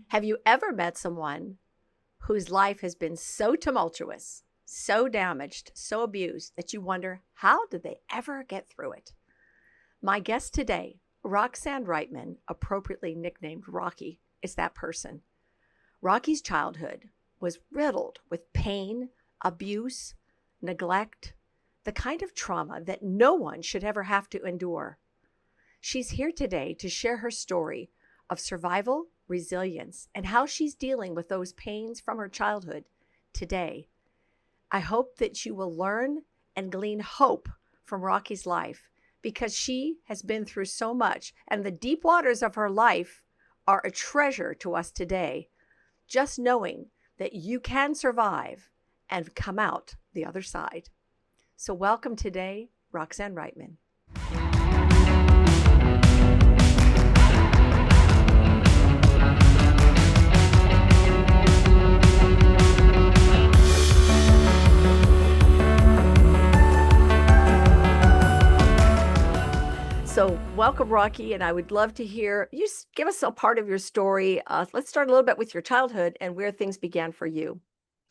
Have you ever met someone whose life has been so tumultuous, so damaged, so abused that you wonder, how did they ever get through it? My guest today, Roxanne Reitmann, appropriately nicknamed Rocky, is that person. Rocky's childhood was riddled with pain, abuse, neglect, the kind of trauma that no one should ever have to endure. She's here today to share her story of survival, resilience, and how she's dealing with those pains from her childhood today. I hope that you will learn and glean hope from Rocky's life because she has been through so much, and the deep waters of her life are a treasure to us today. Just knowing that you can survive and come out the other side. So welcome today, Roxanne Reitmann. So welcome, Rocky, and I would love to hear you give us a part of your story. Let's start a little bit with your childhood and where things began for you.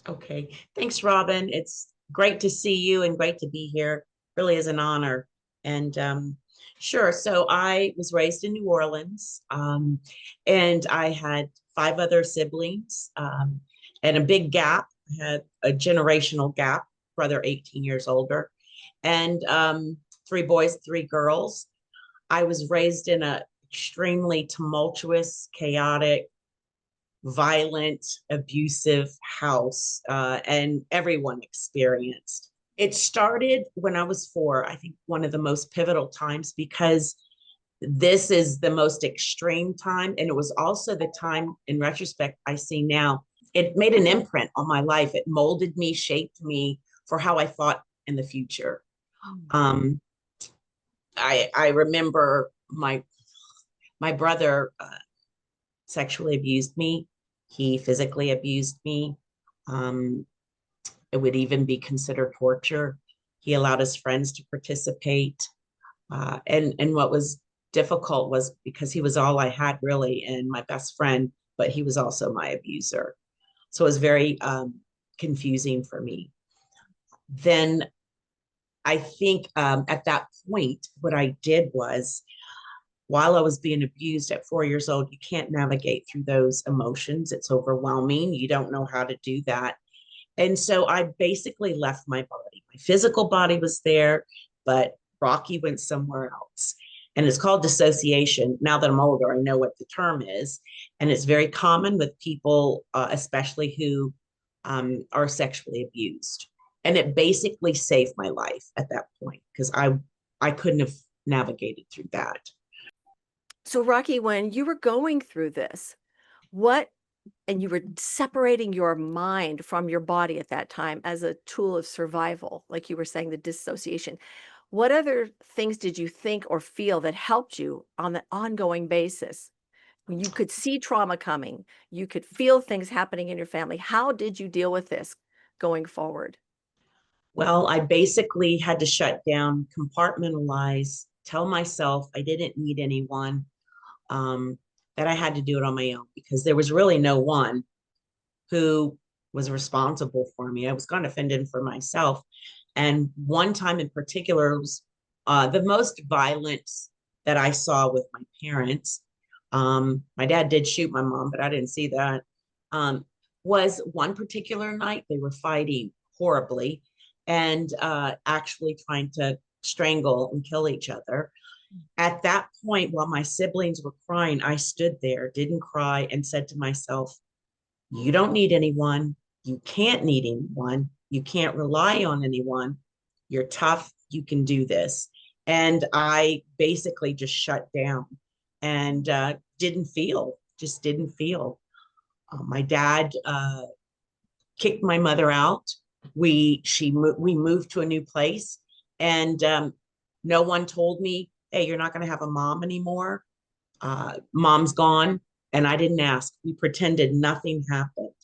Okay. Thanks, Robin. It's great to see you and great to be here. Really is an honor. And sure. So I was raised in New Orleans, and I had five other siblings, and a big gap. I had a generational gap, brother 18 years older, and three boys, three girls. I was raised in a extremely tumultuous, chaotic, violent, abusive house, and everyone experienced. It started when I was four, I think one of the most pivotal times because this is the most extreme time. And it was also the time, in retrospect, I see now, it made an imprint on my life. It molded me, shaped me for how I thought in the future. Um, I remember my brother sexually abused me. He physically abused me. Um, it would even be considered torture. He allowed his friends to participate. And what was difficult was because he was all I had really and my best friend, but he was also my abuser. So it was very confusing for me. Then I think at that point, what I did was while I was being abused at 4 years old, you can't navigate through those emotions. It's overwhelming. You don't know how to do that. And so I basically left my body. My physical body was there, but Rocky went somewhere else. And it's called dissociation. Now that I'm older, I know what the term is. And it's very common with people, especially who are sexually abused. And it basically saved my life at that point because I couldn't have navigated through that. So, Rocky, when you were going through this, and you were separating your mind from your body at that time as a tool of survival, like you were saying, the dissociation, what other things did you think or feel that helped you on an ongoing basis? When you could see trauma coming, you could feel things happening in your family. How did you deal with this going forward? Well, I basically had to shut down, compartmentalize, tell myself I didn't need anyone, um, that I had to do it on my own because there was really no one who was responsible for me. I was kind of fending for myself. And one time in particular was the most violence that I saw with my parents. My dad did shoot my mom, but I didn't see that. Um, was one particular night they were fighting horribly and actually trying to strangle and kill each other. At that point, while my siblings were crying, I stood there, didn't cry, and said to myself, you don't need anyone. You can't need anyone. You can't rely on anyone. You're tough. You can do this. And I basically just shut down and just didn't feel. My dad kicked my mother out. We moved to a new place, and no one told me, "Hey, you're not going to have a mom anymore. Mom's gone." And I didn't ask. We pretended nothing happened,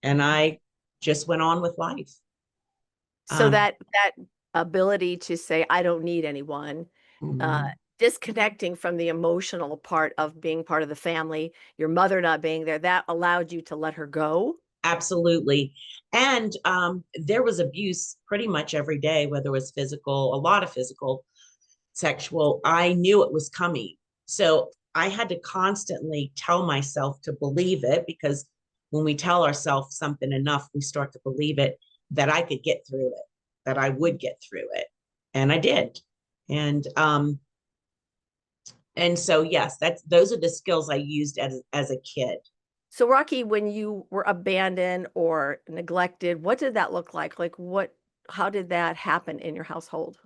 and I just went on with life. So that ability to say, I don't need anyone, Mhm. Disconnecting from the emotional part of being part of the family, your mother not being there, that allowed you to let her go? Absolutely. And there was abuse pretty much every day, whether it was physical, a lot of physical, sexual. I knew it was coming. So I had to constantly tell myself to believe it, because when we tell ourselves something enough, we start to believe it, that I could get through it, that I would get through it. And I did. And and so yes, that's those are the skills I used as a kid. So, Rocky, when you were abandoned or neglected, what did that look like? Like, how did that happen in your household?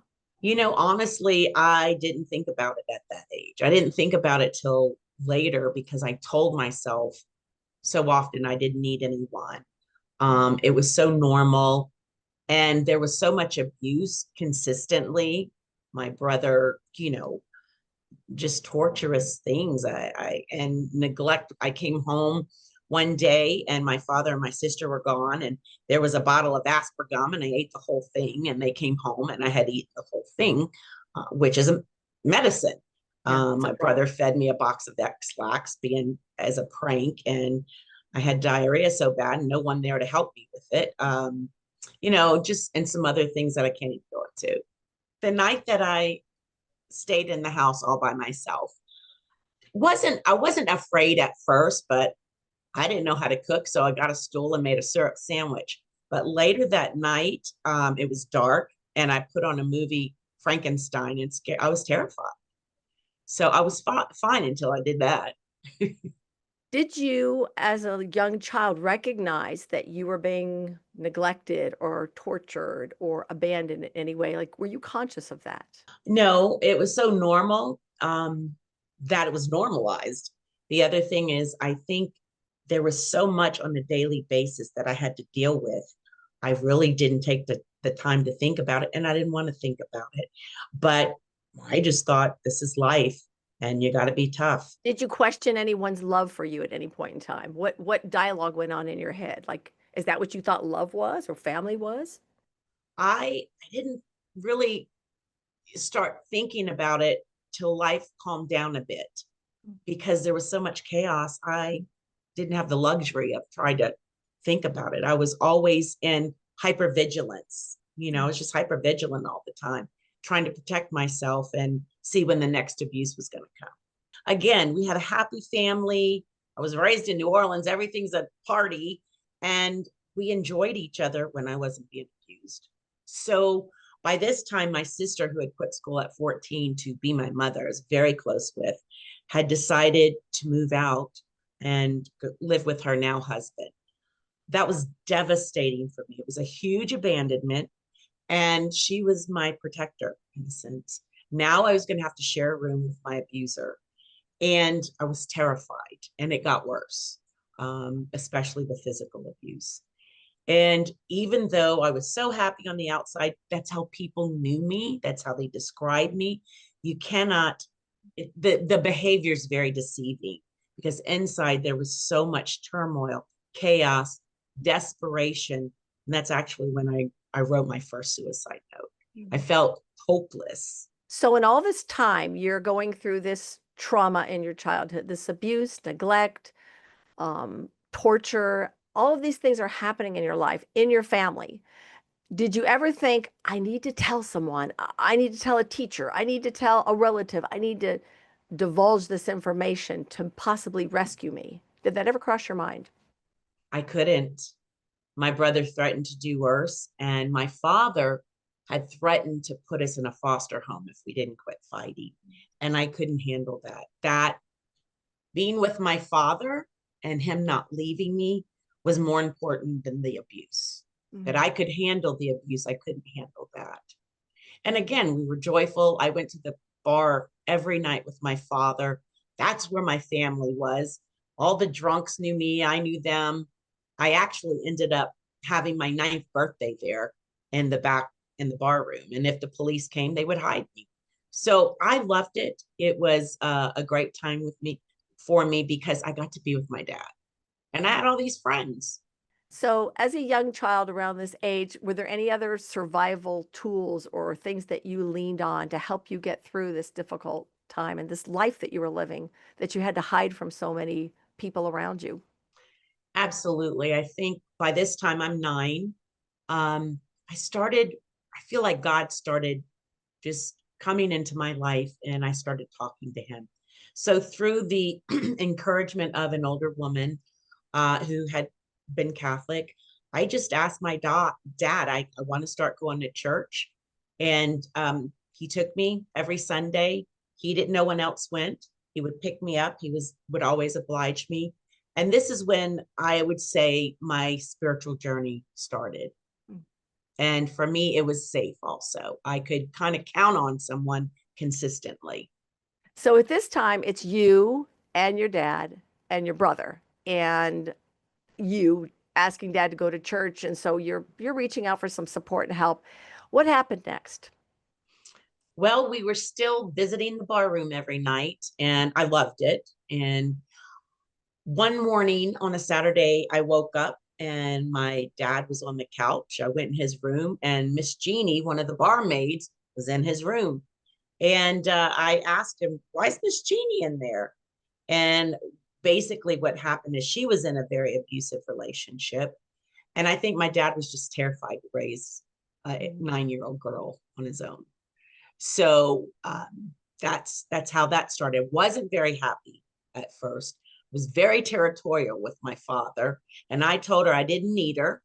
Honestly, I didn't think about it at that age. I didn't think about it till later, because I told myself so often I didn't need anyone. It was so normal, and there was so much abuse consistently. My brother, just torturous things. I and neglect. I came home one day and my father and my sister were gone, and there was a bottle of aspargum, and I ate the whole thing. And they came home and I had eaten the whole thing, which is a medicine. Yeah, it's a My drug. brother fed me a box of X-Lax being as a prank, and I had diarrhea so bad, and no one there to help me with it. Just and some other things that I can't even go into. The night that I stayed in the house all by myself, wasn't I wasn't afraid at first, but I didn't know how to cook, so I got a stool and made a syrup sandwich. But later that night, it was dark, and I put on a movie, Frankenstein, and I was terrified. So I was fine until I did that. Did you, as a young child, recognize that you were being neglected or tortured or abandoned in any way? Like, were you conscious of that? No, it was so normal, that it was normalized. The other thing is, I think there was so much on a daily basis that I had to deal with. I really didn't take the time to think about it, and I didn't want to think about it. But I just thought, this is life, and you got to be tough. Did you question anyone's love for you at any point in time? What dialogue went on in your head? Like, is that what you thought love was or family was? I didn't really start thinking about it till life calmed down a bit, because there was so much chaos. I didn't have the luxury of trying to think about it. I was always in hypervigilance. I Mm. was just hypervigilant all the time, trying to protect myself and see when the next abuse was going to come. Again, we had a happy family. I was raised in New Orleans. Everything's a party. And we enjoyed each other when I wasn't being abused. So by this time, my sister, who had quit school at 14 to be my mother, I was very close with, had decided to move out and live with her now husband. That was devastating for me. It was a huge abandonment. And she was my protector, in a sense. Now I was going to have to share a room with my abuser. And I was terrified, and it got worse, especially the physical abuse. And even though I was so happy on the outside, that's how people knew me, that's how they described me. You cannot, the behavior is very deceiving, because inside there was so much turmoil, chaos, desperation. And that's actually when I wrote my first suicide note. I Mm. felt hopeless. So, in all this time, you're going through this trauma in your childhood, this abuse, neglect, torture, all of these things are happening in your life, in your family. Did you ever think, I need to tell someone? I need to tell a teacher. I need to tell a relative. I need to divulge this information to possibly rescue me? Did that ever cross your mind? I couldn't. My brother threatened to do worse, and my father had threatened to put us in a foster home if we didn't quit fighting. And I couldn't handle that. That being with my father and him not leaving me was more important than the abuse. That Mm. I could handle the abuse, I couldn't handle that. And again, we were joyful. I went to the bar every night with my father. That's where my family was. All the drunks knew me, I knew them. I actually ended up having my ninth birthday there in the back in the bar room. And if the police came, they would hide me. So I loved it. It was a great time with me for me, because I got to be with my dad, and I had all these friends. So, as a young child around this age, were there any other survival tools or things that you leaned on to help you get through this difficult time and this life that you were living that you had to hide from so many people around you? Absolutely. I think by this time I'm 9. Um, I feel like God started just coming into my life and I started talking to him. So through the encouragement of an older woman who had been Catholic, I just asked my dad, I want to start going to church. And he took me every Sunday. He didn't know when else went. He would pick me up. Would always oblige me. And this is when I would say my spiritual journey started. Mm. And for me, it was safe also. I could kind of count on someone consistently. So at this time, it's you and your dad and your brother and you asking dad to go to church, and so you're reaching out for some support and help. What happened next? Well, we were still visiting the bar room every night, and I loved it. And one morning on a Saturday, I woke up and my dad was on the couch. I went in his room, and Miss Jeannie, one of the barmaids, was in his room. And I asked him, "Why is Miss Jeannie in there?" And basically, what happened is she was in a very abusive relationship. And I think my dad was just terrified to raise a Mm. 9-year-old girl on his own. So that's how that started. Wasn't very happy at first. Was very territorial with my father, and I told her I didn't need her,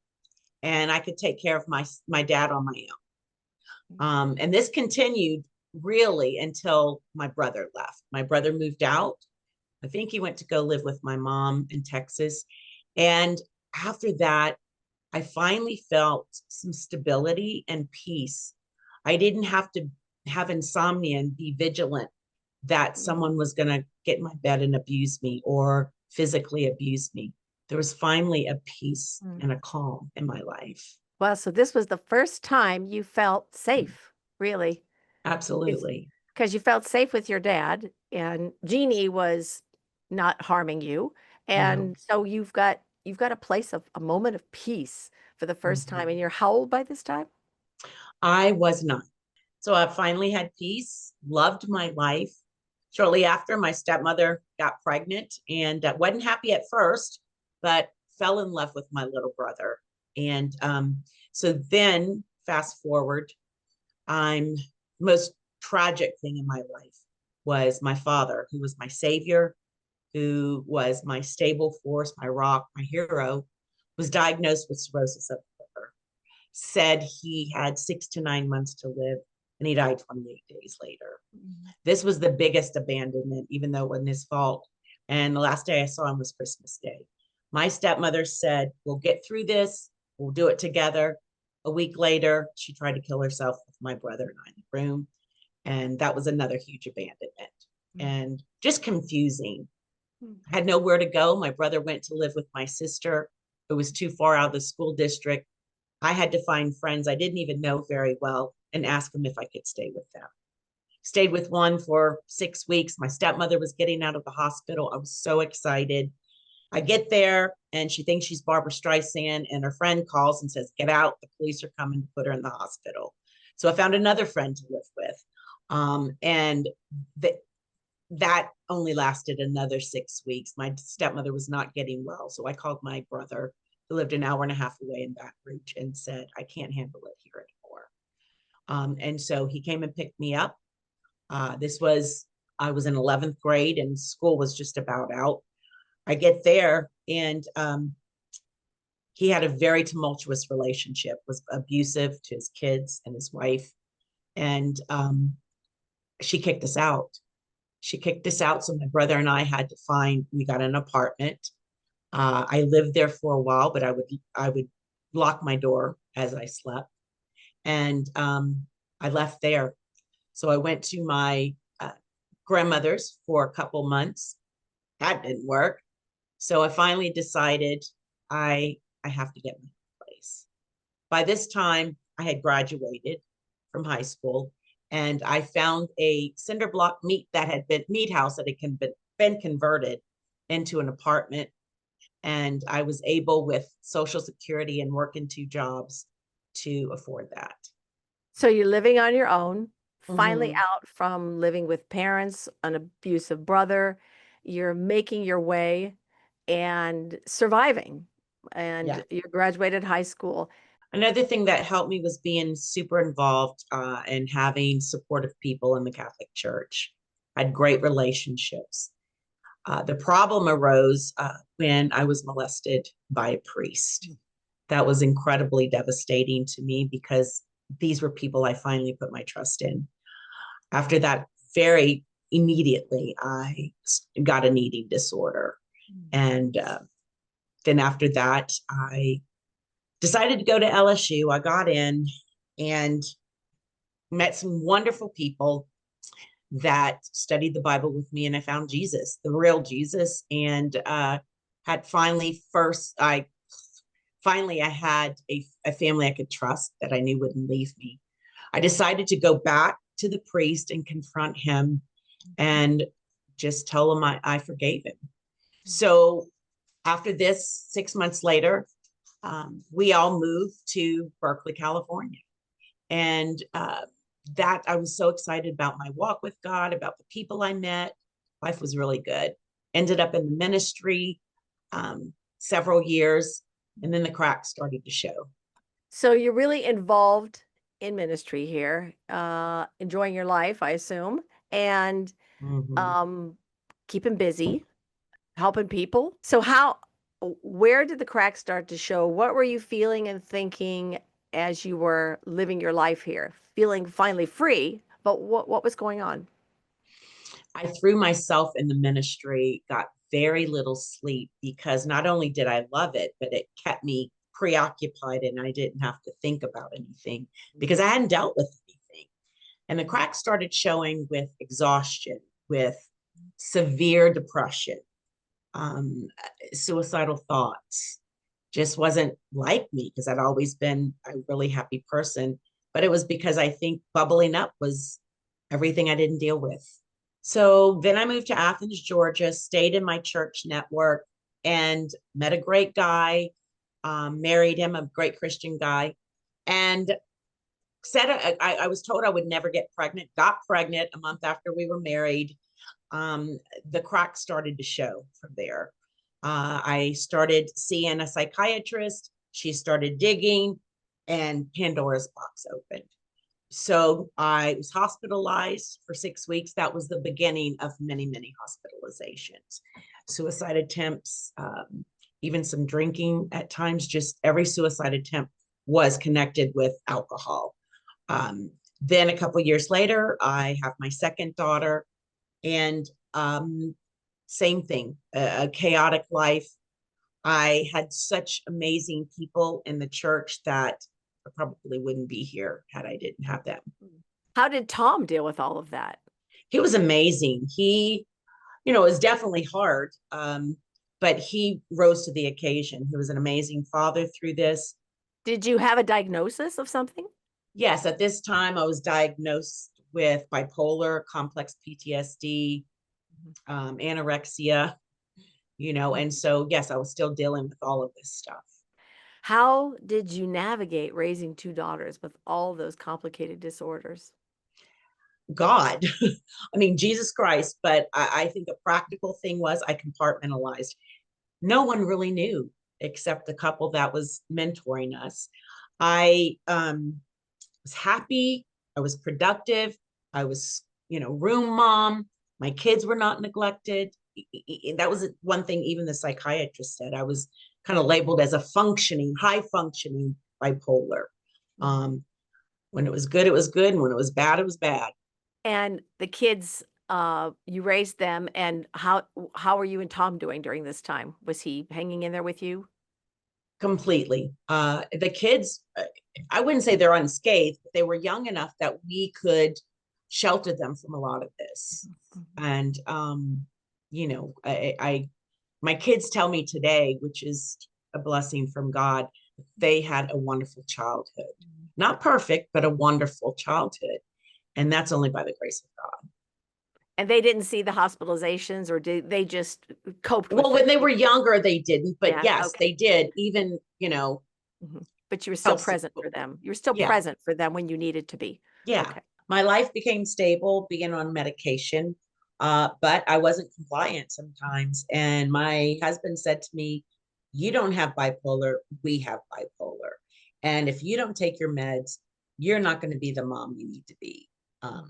and I could take care of my dad on my own. And this continued really until my brother left. My brother moved out. I think he went to go live with my mom in Texas, and after that, I finally felt some stability and peace. I didn't have to have insomnia and be vigilant that Mm. someone was going to get in my bed and abuse me or physically abuse me. There was finally a peace Mm. and a calm in my life. Well, so this was the first time you felt safe, really. It's Absolutely. because you felt safe with your dad, and Jeannie was not harming you, No. and so you've got a place of a moment of peace for the first time. Mhm. And you're how old by this time? I was not. So I finally had peace, loved my life. Shortly after, my stepmother got pregnant and wasn't happy at first, but fell in love with my little brother. And so then, fast forward, I'm most tragic thing in my life was my father, who was my savior, who was my stable force, my rock, my hero, was diagnosed with cirrhosis of the liver. Said he had 6 to 9 months to live, and he died 28 days later. Mm. This was the biggest abandonment, even though it wasn't his fault. And the last day I saw him was Christmas Day. My stepmother said, "We'll get through this. We'll do it together." A week later, she tried to kill herself with my brother and I in the room. And that was another huge abandonment Mm. and just confusing. Mm. I had nowhere to go. My brother went to live with my sister, who was too far out of the school district. I had to find friends I didn't even know very well and ask them if I could stay with them. Stayed with one for 6 weeks. My stepmother was getting out of the hospital. I was so excited. I get there and she thinks she's Barbara Streisand, and her friend calls and says, "Get out. The police are coming to put her in the hospital." So I found another friend to live with. And that only lasted another 6 weeks. My stepmother was not getting well. So I called my brother, who lived an hour and a half away in Baton Rouge, and said, "I can't handle it here anymore." And so he came and picked me up. I was in 11th grade and school was just about out. I get there and he had a very tumultuous relationship, was abusive to his kids and his wife. And she kicked us out. She kicked us out. So my brother and I we got an apartment. I lived there for a while, but I would lock my door as I slept. And I left there. So I went to my grandmother's for a couple months. That didn't work. So I finally decided I have to get my place. By this time, I had graduated from high school, and I found a cinder block meat house that had been converted into an apartment. And I was able, with Social Security and working 2 jobs, to afford that. So you're living on your own, finally Hmm. out from living with parents, an abusive brother. You're making your way and surviving, and Yeah. you graduated high school. Another thing that helped me was being super involved and having supportive people in the Catholic Church. I had great relationships. The problem arose when I was molested by a priest. That was incredibly devastating to me because these were people I finally put my trust in. After that, very immediately, I got an eating disorder. And then after that, I decided to go to LSU. I got in and met some wonderful people that studied the Bible with me, and I found Jesus, the real Jesus, and had I had a family I could trust that I knew wouldn't leave me. I decided to go back to the priest and confront him and just tell him I forgave him. So after this, 6 months later, we all moved to Berkeley, California. And that I was so excited about my walk with God, about the people I met. Life was really good. Ended up in the ministry several years, and then the cracks started to show. So you're really involved in ministry here, enjoying your life, I assume, and Mhm. um, keeping busy, helping people. So where did the cracks start to show? What were you feeling and thinking as you were living your life here? Feeling finally free, but what was going on? I threw myself in the ministry, got very little sleep because not only did I love it, but it kept me preoccupied and I didn't have to think about anything because I hadn't dealt with anything. And the cracks started showing with exhaustion, with severe depression, um, suicidal thoughts. Just wasn't like me because I'd always been a really happy person. But it was because I think bubbling up was everything I didn't deal with. So then I moved to Athens, Georgia, stayed in my church network, and met a great guy, married him, a great Christian guy, and I was told I would never get pregnant, got pregnant a month after we were married. The cracks started to show from there. I started seeing a psychiatrist. She started digging, and Pandora's box opened. So I was hospitalized for 6 weeks. That was the beginning of many, many hospitalizations, suicide attempts, even some drinking at times. Just every suicide attempt was connected with alcohol. Then a couple years later, I have my second daughter, and same thing, a chaotic life. I had such amazing people in the church that I probably wouldn't be here had I didn't have them. How did Tom deal with all of that? He was amazing. It was definitely hard, but he rose to the occasion. He was an amazing father through this. Did you have a diagnosis of something? Yes, at this time I was diagnosed with bipolar, complex PTSD, anorexia, and so yes, I was still dealing with all of this stuff. How did you navigate raising two daughters with all those complicated disorders? God, I mean, Jesus Christ, but I think a practical thing was I compartmentalized. No one really knew except the couple that was mentoring us. I was happy. I was productive. I was, room mom. My kids were not neglected. That was one thing even the psychiatrist said. I was kind of labeled as a high functioning bipolar. Um, when it was good, it was good. And when it was bad, it was bad. And the kids, you raised them, and how were you and Tom doing during this time? Was he hanging in there with you? Completely. The kids, I wouldn't say they're unscathed, but they were young enough that we could shelter them from a lot of this. And, my kids tell me today, which is a blessing from God, they had a wonderful childhood. Not perfect, but a wonderful childhood. And that's only by the grace of God. And they didn't see the hospitalizations, or did they just coped Well, with when it? they were younger, they didn't, but Yeah, yes, okay. they did. Even, Mhm. But you were still helps. present for them. You were still Yeah. present for them when you needed to be. Yeah. Okay. My life became stable, being on medication, but I wasn't compliant sometimes. And my husband said to me, "You don't have bipolar, we have bipolar. And if you don't take your meds, you're not going to be the mom you need to be."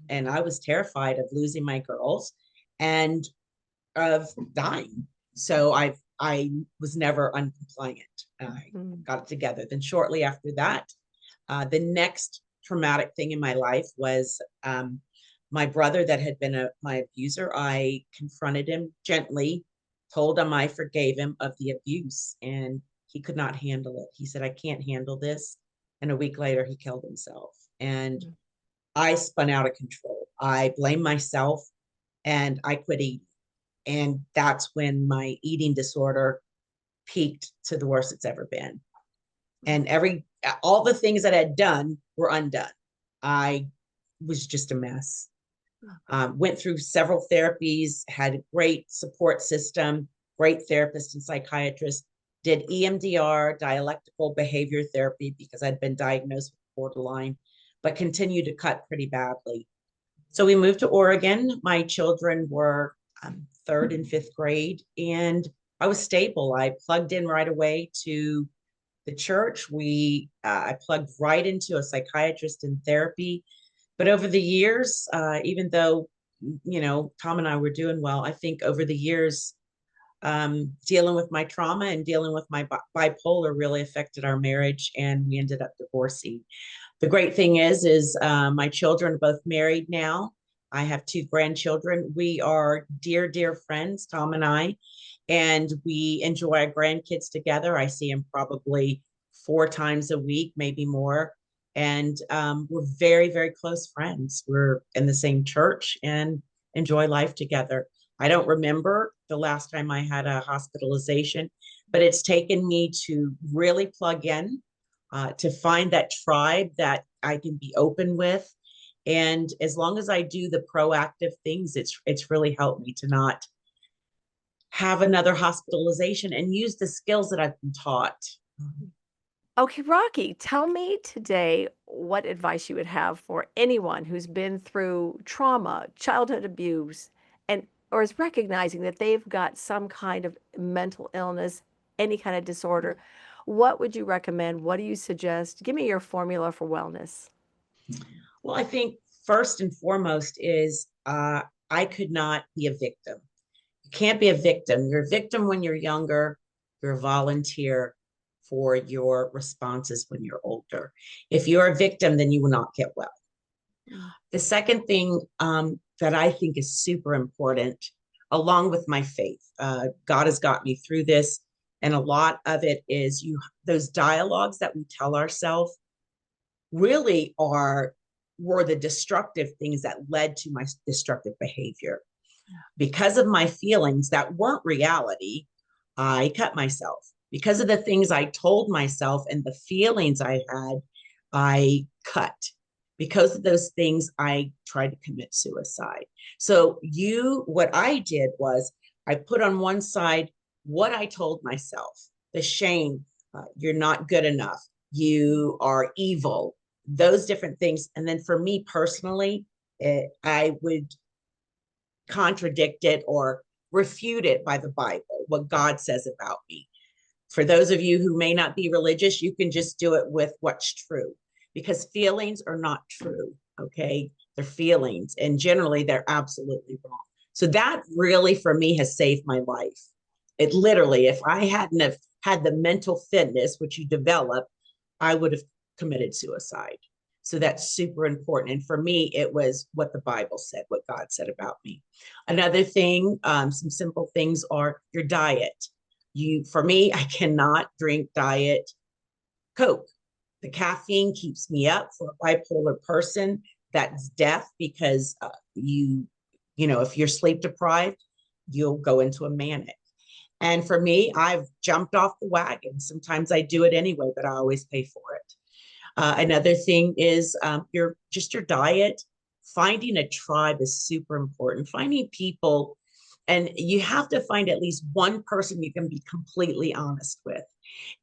And I was terrified of losing my girls and of dying. So I was never uncompliant. I Mm. got it together. Then shortly after that, the next traumatic thing in my life was my brother that had been my abuser. I confronted him gently, told him I forgave him of the abuse, and he could not handle it. He said, "I can't handle this." And a week later, he killed himself. And Mm. I spun out of control. I blamed myself and I quit eating. And that's when my eating disorder peaked to the worst it's ever been. And all the things that I had done were undone. I was just a mess. Went through several therapies, had a great support system, great therapist and psychiatrist, did EMDR, dialectical behavior therapy, because I'd been diagnosed with borderline, but continued to cut pretty badly. So we moved to Oregon. My children were third and fifth grade, and I was stable. I plugged in right away to the church. I plugged right into a psychiatrist in therapy. But over the years, even though, Tom and I were doing well, I think over the years, dealing with my trauma and dealing with my bipolar really affected our marriage, and we ended up divorcing. The great thing is my children are both married now. I have two grandchildren. We are dear, dear friends, Tom and I, and we enjoy our grandkids together. I see them probably 4 times a week, maybe more. And we're very, very close friends. We're in the same church and enjoy life together. I don't remember the last time I had a hospitalization, but it's taken me to really plug in, to find that tribe that I can be open with. And as long as I do the proactive things, it's really helped me to not have another hospitalization and use the skills that I've been taught. Okay, Rocky, tell me today what advice you would have for anyone who's been through trauma, childhood abuse, and or is recognizing that they've got some kind of mental illness, any kind of disorder. What would you recommend? What do you suggest? Give me your formula for wellness. Well, I think first and foremost is I could not be a victim. You can't be a victim. You're a victim when you're younger. You're a volunteer for your responses when you're older. If you're a victim, then you will not get well. Mm. The second thing that I think is super important, along with my faith, God has got me through this, and a lot of it is those dialogues that we tell ourselves really were the destructive things that led to my destructive behavior. Because of my feelings that weren't reality, I cut myself. Because of the things I told myself and the feelings I had, I cut. Because of those things, I tried to commit suicide. So what I did was I put on one side what I told myself, the shame, you're not good enough, you are evil, those different things. And then for me personally, I would contradict it or refute it by the Bible, what God says about me. For those of you who may not be religious, you can just do it with what's true, because feelings are not true. Okay. They're feelings, and generally they're absolutely wrong. So that really for me has saved my life. It literally, if I hadn't have had the mental fitness, which you develop, I would have committed suicide. So that's super important. And for me, it was what the Bible said, what God said about me. Another thing, some simple things are your diet. For me, I cannot drink diet Coke. The caffeine keeps me up. For a bipolar person, that's death, because if you're sleep deprived, you'll go into a manic. And for me, I've jumped off the wagon. Sometimes I do it anyway, but I always pay for it. Another thing is your diet. Finding a tribe is super important. Finding people, and you have to find at least one person you can be completely honest with,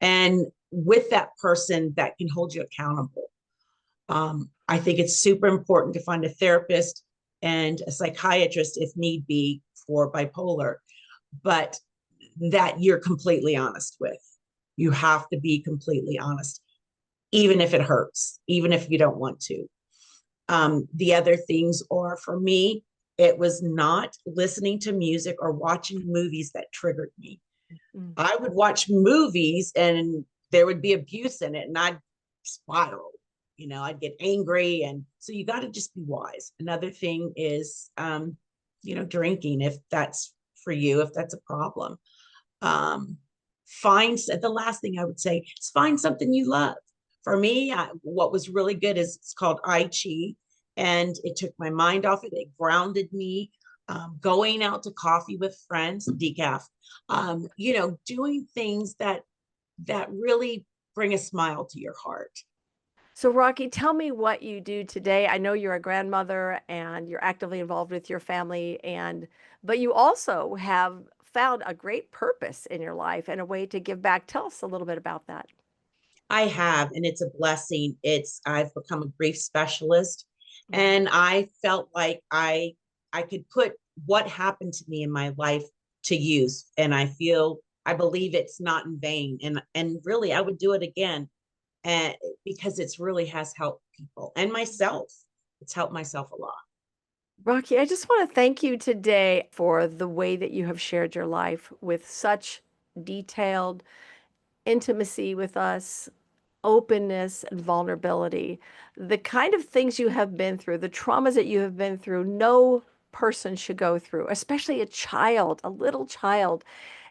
and with that person that can hold you accountable. I think it's super important to find a therapist and a psychiatrist if need be for bipolar, but that you're completely honest with. You have to be completely honest, even if it hurts, even if you don't want to. The other things are for me, it was not listening to music or watching movies that triggered me. Mm. I would watch movies and there would be abuse in it and I'd spiral. I'd get angry. And so you got to just be wise. Another thing is, drinking, if that's for you, if that's a problem. Um, the last thing I would say is find something you love. For me, what was really good is it's called I Chi, and it took my mind off it. It grounded me. Going out to coffee with friends, decaf, doing things that really bring a smile to your heart. So, Rocky, tell me what you do today. I know you're a grandmother and you're actively involved with your family, but you also have found a great purpose in your life and a way to give back. Tell us a little bit about that. I have, and it's a blessing. I've become a grief specialist, Mhm. and I felt like I could put what happened to me in my life to use, and I believe it's not in vain, and really I would do it again, and because it's really has helped people and myself. It's helped myself a lot. Rocky, I just want to thank you today for the way that you have shared your life with such detailed intimacy with us, openness and vulnerability. The kind of things you have been through, the traumas that you have been through, no person should go through, especially a child, a little child.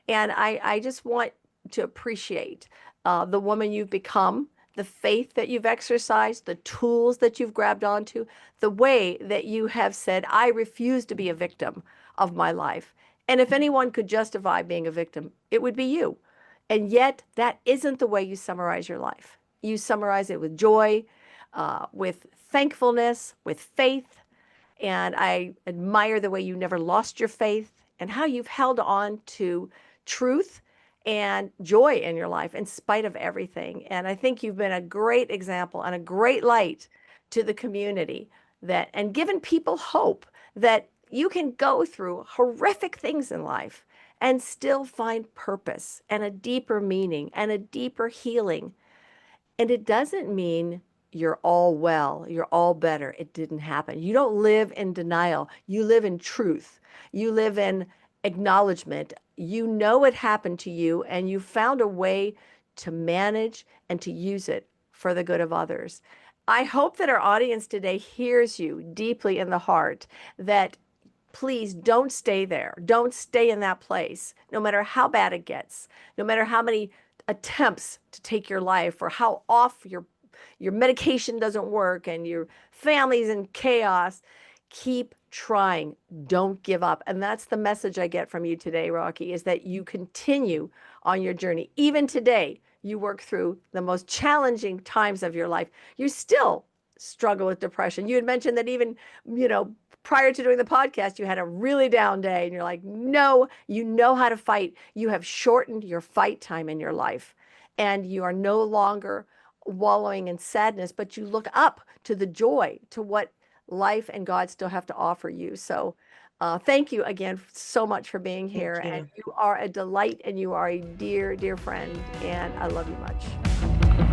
And I just want to appreciate the woman you've become, the faith that you've exercised, the tools that you've grabbed onto, the way that you have said, I refuse to be a victim of my life. And if anyone could justify being a victim, it would be you. And yet, that isn't the way you summarize your life. You summarize it with joy, with thankfulness, with faith, and I admire the way you never lost your faith and how you've held on to truth and joy in your life in spite of everything. And I think you've been a great example and a great light to the community and given people hope that you can go through horrific things in life and still find purpose and a deeper meaning and a deeper healing. And it doesn't mean you're all well, you're all better. It didn't happen. You don't live in denial. You live in truth. You live in acknowledgement. You know it happened to you, and you found a way to manage and to use it for the good of others. I hope that our audience today hears you deeply in the heart that please don't stay there. Don't stay in that place, no matter how bad it gets, no matter how many attempts to take your life or how off your medication doesn't work and your family's in chaos. Keep trying. Don't give up. And that's the message I get from you today, Rocky, is that you continue on your journey. Even today, you work through the most challenging times of your life. You still struggle with depression. You had mentioned that even, prior to doing the podcast, you had a really down day and you're like, no, you know how to fight. You have shortened your fight time in your life and you are no longer wallowing in sadness, but you look up to the joy, to what life and God still have to offer you. So thank you again so much for being Thank here. And you. you are a delight and you are a dear, dear friend. And I love you much.